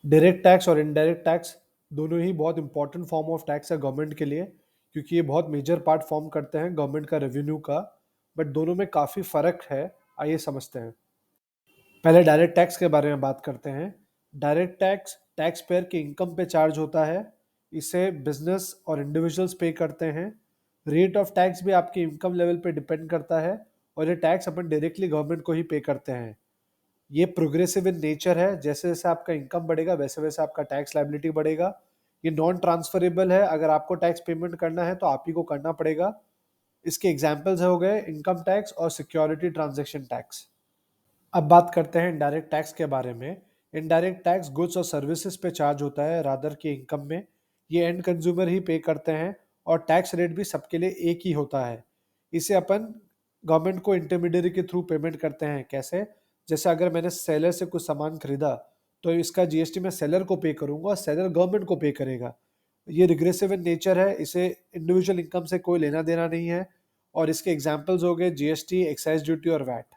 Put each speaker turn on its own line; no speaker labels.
Direct tax और indirect tax दोनों ही बहुत इंपॉर्टेंट फॉर्म ऑफ टैक्स है गवर्नमेंट के लिए, क्योंकि ये बहुत मेजर पार्ट फॉर्म करते हैं गवर्नमेंट का रेवेन्यू का। बट दोनों में काफ़ी फ़र्क है, आइए समझते हैं। पहले डायरेक्ट टैक्स के बारे में बात करते हैं। डायरेक्ट टैक्स टैक्स पेयर के इनकम पे चार्ज होता है। इसे बिजनेस और इंडिविजुअल्स पे करते हैं। रेट ऑफ टैक्स भी आपके इनकम लेवल पे डिपेंड करता है, और ये टैक्स अपन डायरेक्टली गवर्नमेंट को ही पे करते हैं। ये प्रोग्रेसिव इन नेचर है, जैसे जैसे आपका इनकम बढ़ेगा वैसे वैसे आपका टैक्स लायबिलिटी बढ़ेगा। ये नॉन ट्रांसफरेबल है, अगर आपको टैक्स पेमेंट करना है तो आप ही को करना पड़ेगा। इसके एग्जाम्पल्स हो गए इनकम टैक्स और सिक्योरिटी ट्रांजेक्शन टैक्स। अब बात करते हैं इनडायरेक्ट टैक्स के बारे में। इनडायरेक्ट टैक्स गुड्स और सर्विसेज पे चार्ज होता है रादर के इनकम में। ये एंड कंज्यूमर ही पे करते हैं, और टैक्स रेट भी सबके लिए एक ही होता है। इसे अपन गवर्नमेंट को इंटरमीडियरी के थ्रू पेमेंट करते हैं। कैसे? जैसे अगर मैंने सेलर से कुछ सामान खरीदा, तो इसका जीएसटी मैं सेलर को पे करूंगा और सेलर गवर्नमेंट को पे करेगा। ये रिग्रेसिव इन नेचर है, इसे इंडिविजुअल इनकम से कोई लेना देना नहीं है। और इसके एग्जाम्पल्स हो गए जीएसटी, एक्साइज ड्यूटी और वैट।